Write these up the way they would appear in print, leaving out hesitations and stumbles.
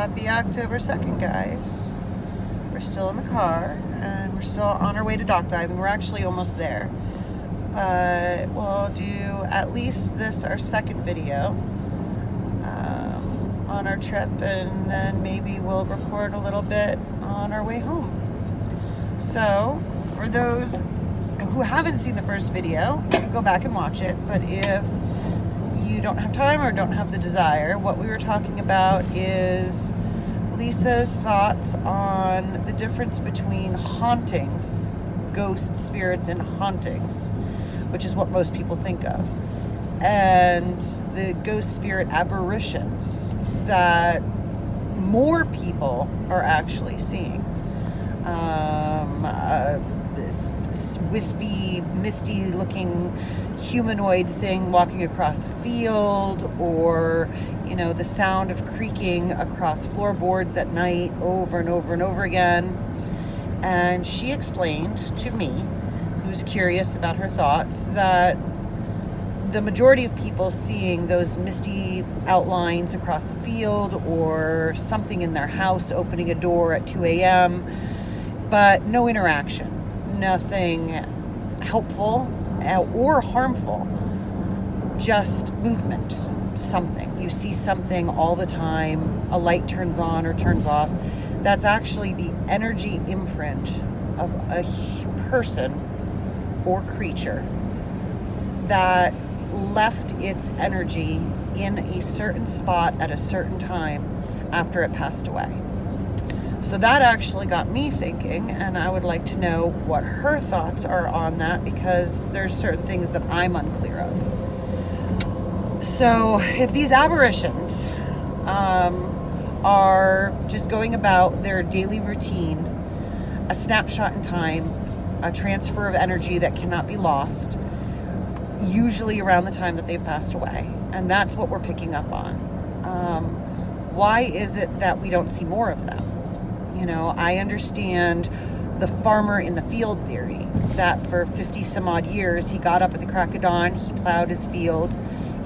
Happy October 2nd, guys. We're still in the car, and we're still on our way to dock diving. We're actually almost there. But we'll do at least this, our second video, on our trip, and then maybe we'll record a little bit on our way home. So, for those who haven't seen the first video, go back and watch it. But if you don't have time or don't have the desire, what we were talking about is Lisa's thoughts on the difference between hauntings, ghost spirits and hauntings, which is what most people think of, and the ghost spirit apparitions that more people are actually seeing. This wispy, misty looking humanoid thing walking across a field, or the sound of creaking across floorboards at night over and over and over again. And she explained to me, who's curious about her thoughts, that the majority of people seeing those misty outlines across the field, or something in their house opening a door at 2 a.m., but no interaction, nothing helpful or harmful, just movement, something. You see something all the time, a light turns on or turns off. That's actually the energy imprint of a person or creature that left its energy in a certain spot at a certain time after it passed away. So that actually got me thinking, and I would like to know what her thoughts are on that, because there's certain things that I'm unclear of. So if these apparitions are just going about their daily routine, a snapshot in time, a transfer of energy that cannot be lost, usually around the time that they've passed away, and that's what we're picking up on. Why is it that we don't see more of them? I understand the farmer in the field theory, that for 50 some odd years, he got up at the crack of dawn, he plowed his field,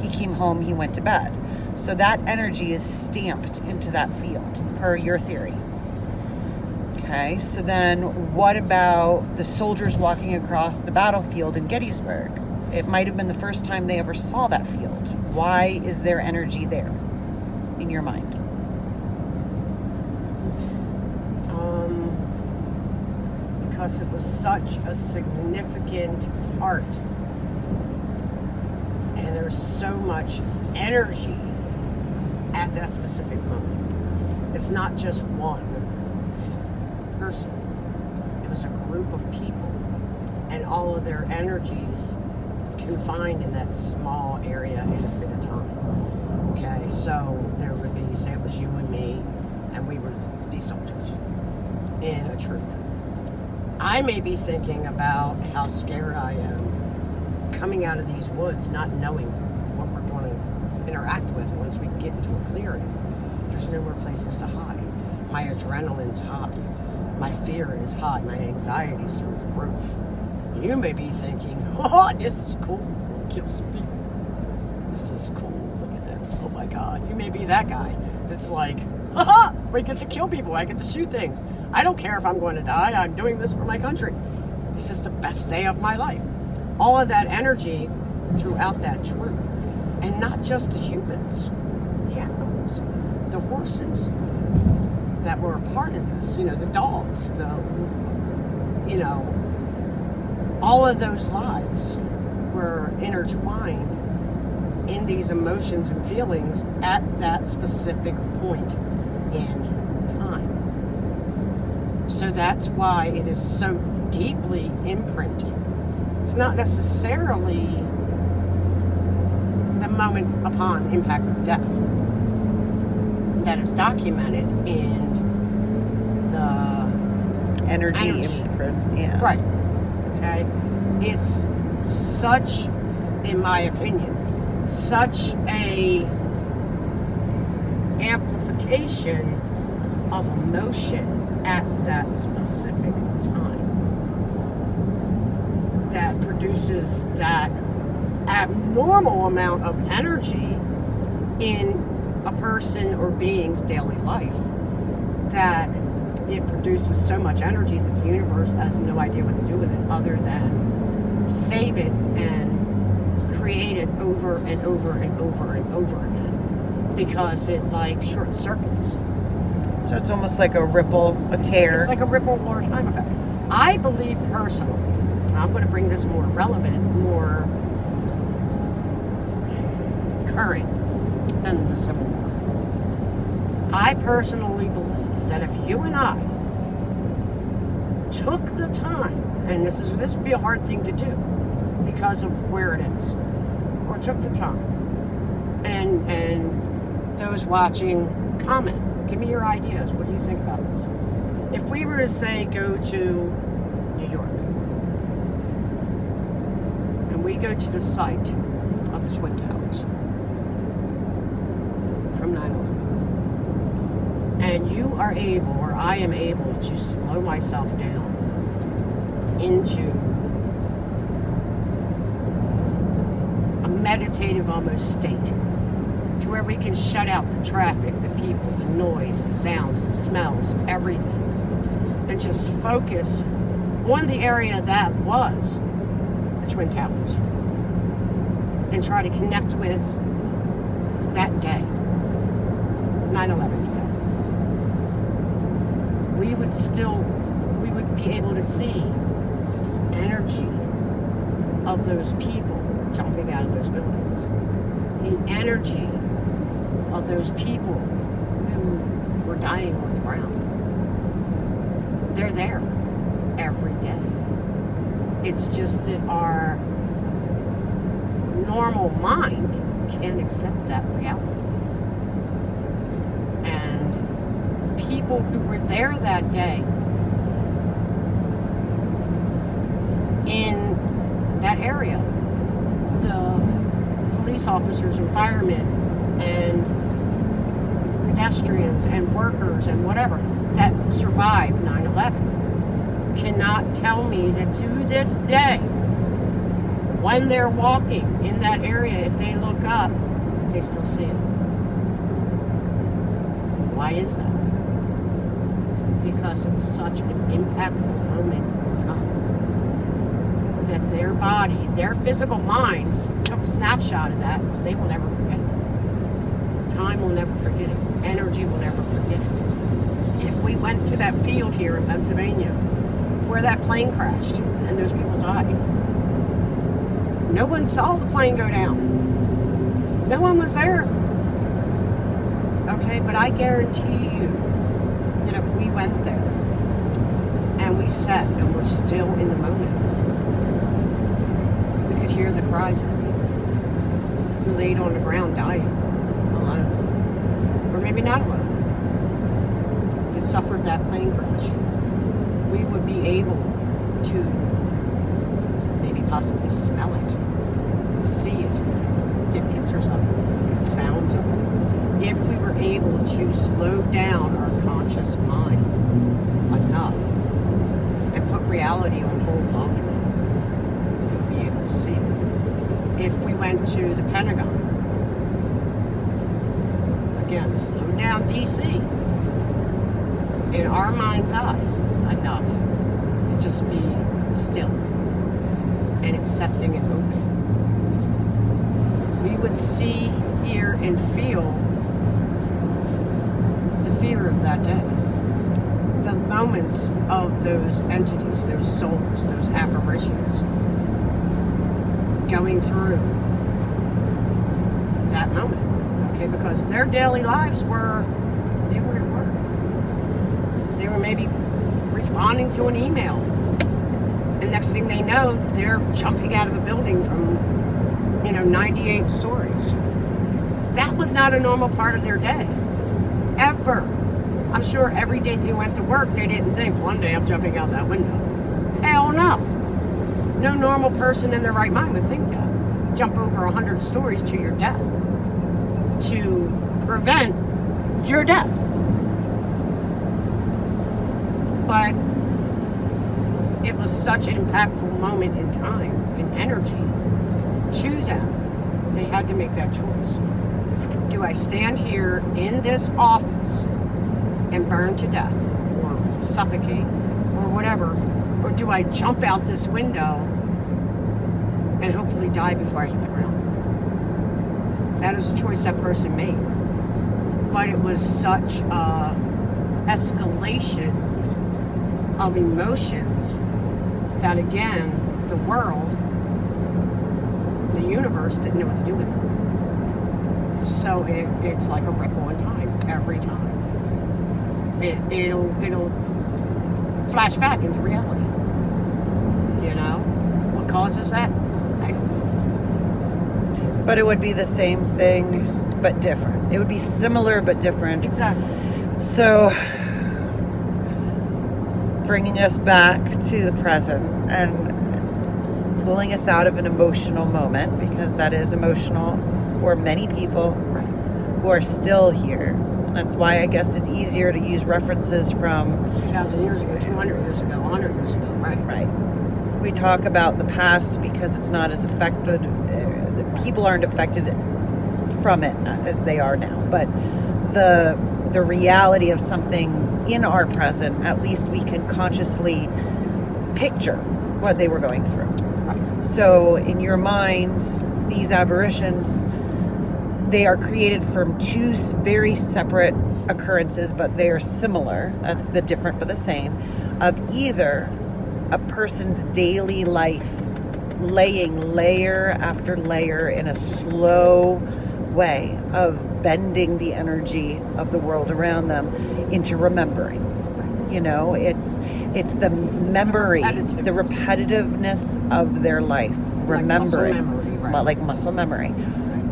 he came home, he went to bed. So that energy is stamped into that field, per your theory. Okay, so then what about the soldiers walking across the battlefield in Gettysburg? It might have been the first time they ever saw that field. Why is there energy there, in your mind? Because it was such a significant part, and there's so much energy at that specific moment. It's not just one person. It was a group of people, and all of their energies confined in that small area in a bit of time. Okay, so there would be, say it was you and me, and we were these soldiers in a troop. I may be thinking about how scared I am coming out of these woods, not knowing what we're going to interact with once we get into a clearing. There's no more places to hide. My adrenaline's high. My fear is high. My anxiety's through the roof. You may be thinking, oh, this is cool. We'll kill some people. This is cool. Look at this. Oh my God. You may be that guy that's like, haha, we get to kill people. I get to shoot things. I don't care if I'm going to die. I'm doing this for my country. This is the best day of my life. All of that energy throughout that troop. And not just the humans, the animals, the horses that were a part of this, the dogs, all of those lives were intertwined in these emotions and feelings at that specific point in time. So that's why it is so deeply imprinted. It's not necessarily the moment upon impact of death that is documented in the Energy. Imprint. Yeah. Right. Okay. It's such, in my opinion, such a amplification of emotion at that specific time that produces that abnormal amount of energy in a person or being's daily life that it produces so much energy that the universe has no idea what to do with it other than save it and create it over and over and over and over again, because it like short circuits. So it's almost like a ripple, a tear. It's like a ripple or time effect. I believe personally, I'm going to bring this more relevant, more current than the Civil War. I personally believe that if you and I took the time, and this would be a hard thing to do because of where it is, or took the time, and those watching comment, give me your ideas. What do you think about this? If we were to say go to New York, and we go to the site of the Twin Towers from 9/11, and you are able, or I am able, to slow myself down into a meditative almost state, to where we can shut out the traffic, the people, the noise, the sounds, the smells, everything, and just focus on the area that was the Twin Towers, and try to connect with that day, 9/11/2000. We would be able to see energy of those people jumping out of those buildings, the energy of those people who were dying on the ground. They're there every day. It's just that our normal mind can't accept that reality. And people who were there that day in that area, the police officers and firemen and pedestrians and workers and whatever that survived 9/11 cannot tell me that to this day, when they're walking in that area, if they look up, they still see it. Why is that? Because it was such an impactful moment in time that their body, their physical minds took a snapshot of that. They will never forget it. Time will never forget it. Energy will never forget it. If we went to that field here in Pennsylvania where that plane crashed and those people died, no one saw the plane go down. No one was there. Okay, but I guarantee you that if we went there and we sat and we're still in the moment, we could hear the cries of the people who laid on the ground dying alone. Or maybe not alone. That suffered that plane crash. We would be able to maybe possibly smell it, see it, get pictures of it, get sounds of it. If we were able to slow down our conscious mind enough and put reality on hold long enough, we would be able to see it. If we went to the Pentagon, again, slow down DC in our mind's eye enough to just be still and accepting and open, we would see, hear, and feel the fear of that day. The moments of those entities, those souls, those apparitions going through that moment. Okay, because their daily lives they were at work. They were maybe responding to an email. And next thing they know, they're jumping out of a building from 98 stories. That was not a normal part of their day. Ever. I'm sure every day they went to work, they didn't think, one day I'm jumping out that window. Hell no. No normal person in their right mind would think that. Jump over 100 stories to your death. To prevent your death. But it was such an impactful moment in time and energy to them. They had to make that choice. Do Do I stand here in this office and burn to death or suffocate or whatever? Or do I jump out this window and hopefully die before I hit the ground? That is a choice that person made. But it was such a escalation of emotions that, again, the world, the universe didn't know what to do with it. So it's like a ripple in time every time. It'll flash back into reality. You know? What causes that? I don't know. But it would be the same thing, but different. It would be similar, but different. Exactly. So, bringing us back to the present and pulling us out of an emotional moment, because that is emotional for many people who are still here. And that's why I guess it's easier to use references from 2,000 years ago, 200 years ago, 100 years ago, right? Right. We talk about the past because it's not as affected, the people aren't affected from it as they are now. But the reality of something in our present, at least we can consciously picture what they were going through. Right. So in your mind, these apparitions, they are created from two very separate occurrences, but they are similar. That's the different but the same, of either a person's daily life laying layer after layer in a slow way of bending the energy of the world around them into remembering. You know, it's the memory, the repetitiveness of their life, remembering, like muscle memory, right? Like muscle memory.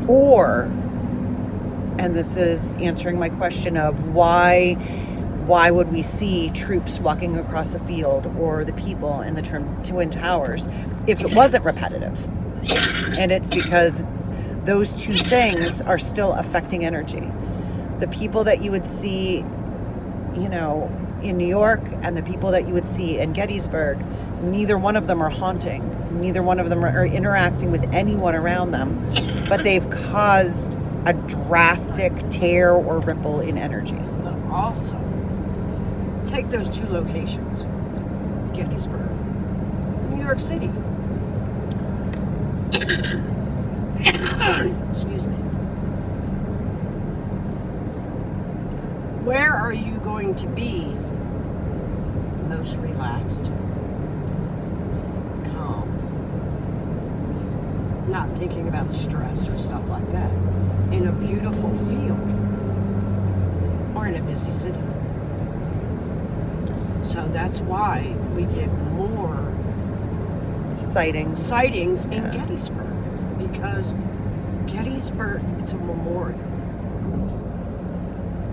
Or, and this is answering my question of why would we see troops walking across a field or the people in the Twin Towers if it wasn't repetitive? And it's because those two things are still affecting energy. The people that you would see, you know, in New York and the people that you would see in Gettysburg, neither one of them are haunting. Neither one of them are interacting with anyone around them, but they've caused a drastic tear or ripple in energy. But also, take those two locations, Gettysburg, New York City. Excuse me. Where are you going to be most relaxed, calm, not thinking about stress or stuff like that, in a beautiful field or in a busy city? So that's why we get more sightings in Gettysburg, because Gettysburg, it's a memorial.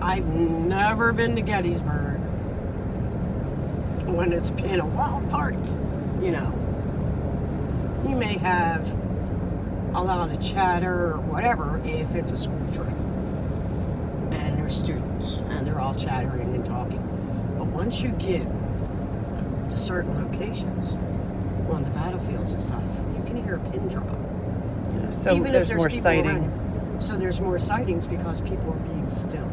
I've never been to Gettysburg when it's been a wild party, you know. You may have a lot of chatter or whatever if it's a school trip and there's students and they're all chattering and talking. But once you get to certain locations on the battlefields and stuff, you can hear a pin drop. Yeah, so even there's if more people sightings. around. So there's more sightings because people are being still.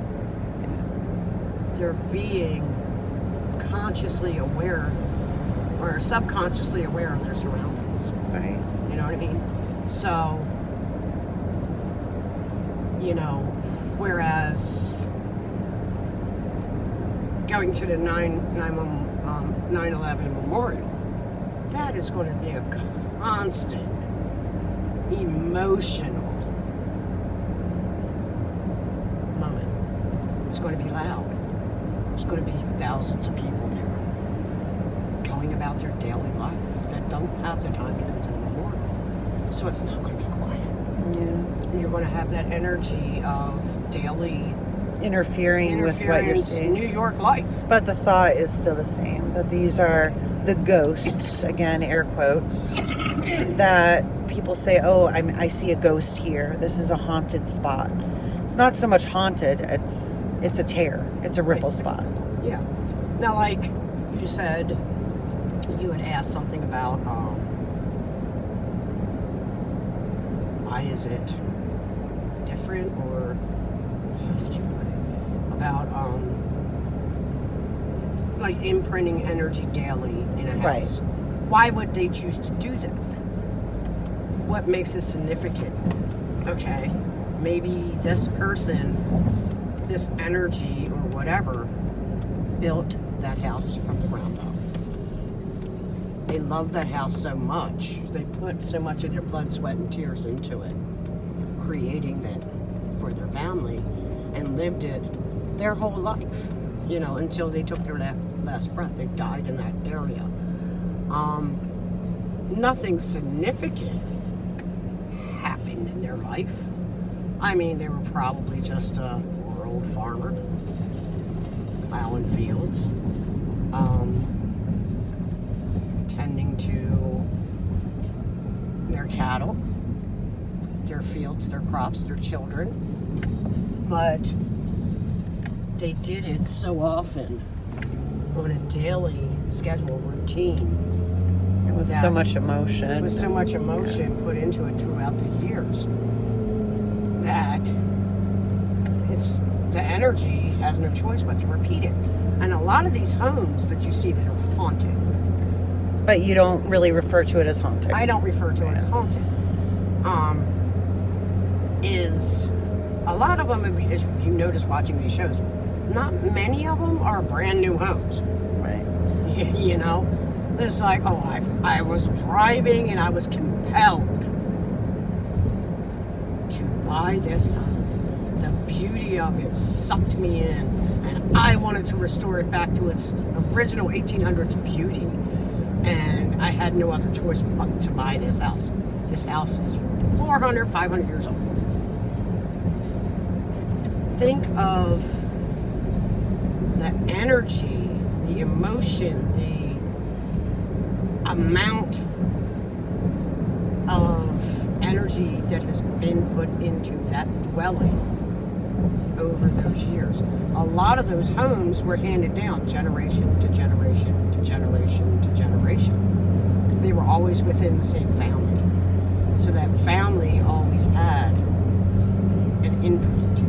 They're being consciously aware or subconsciously aware of their surroundings. Right. You know what I mean? So, you know, whereas going to the 9/11 memorial, that is going to be a constant emotional moment. It's going to be loud. There's going to be thousands of people there going about their daily life that don't have the time to go to the memorial. So it's not going to be quiet. Yeah. You're going to have that energy of daily Interfering with what you're seeing. New York life. But the thought is still the same, that these are the ghosts, again, air quotes, that people say, oh, I see a ghost here. This is a haunted spot. It's not so much haunted, it's a tear. It's a ripple spot. Yeah. Now, like you said, you had asked something about why is it different or like imprinting energy daily in a Right. house. Why would they choose to do that? What makes it significant? Okay, maybe this person, this energy or whatever, built that house from the ground up. They love that house so much. They put so much of their blood, sweat, and tears into it, creating that for their family, and lived it their whole life, until they took their last breath. They died in that area. Nothing significant happened in their life. I mean, they were probably just a rural farmer, plowing fields, tending to their cattle, their fields, their crops, their children. But they did it so often on a daily schedule, routine. With so much emotion. With so much emotion put into it throughout the years that the energy has no choice but to repeat it. And a lot of these homes that you see that are haunted. But you don't really refer to it as haunted. I don't refer to it as haunted. Is a lot of them, if you notice watching these shows, not many of them are brand new homes. Right. It's like, I was driving and I was compelled to buy this home. The beauty of it sucked me in, and I wanted to restore it back to its original 1800s beauty. And I had no other choice but to buy this house. This house is 400, 500 years old. Think of the energy, the emotion, the amount of energy that has been put into that dwelling over those years. A lot of those homes were handed down generation to generation to generation to generation. They were always within the same family. So that family always had an imprint.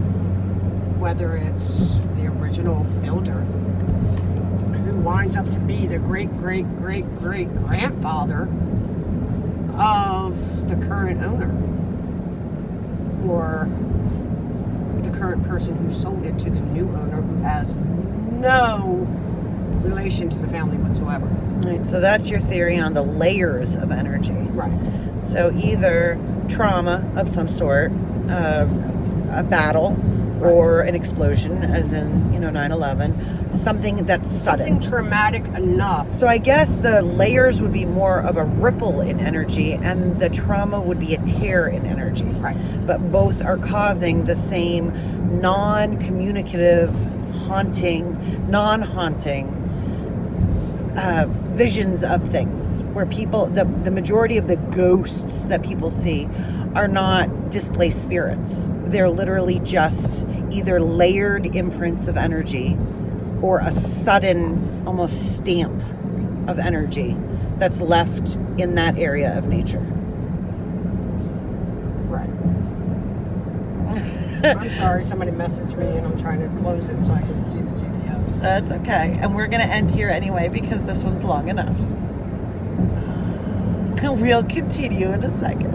Whether it's the original builder, who winds up to be the great-great-great-great-grandfather of the current owner, or the current person who sold it to the new owner, who has no relation to the family whatsoever. Right. So that's your theory on the layers of energy. Right. So either trauma of some sort, a battle, or an explosion, as in 9/11, something that's sudden. Something traumatic enough. So I guess the layers would be more of a ripple in energy, and the trauma would be a tear in energy. Right. But both are causing the same non-communicative, non-haunting visions of things, where people, the majority of the ghosts that people see are not displaced spirits. They're literally just either layered imprints of energy or a sudden almost stamp of energy that's left in that area of nature. Right. I'm sorry, somebody messaged me and I'm trying to close it so I can see the GPS. That's okay. And we're going to end here anyway because this one's long enough. We'll continue in a second.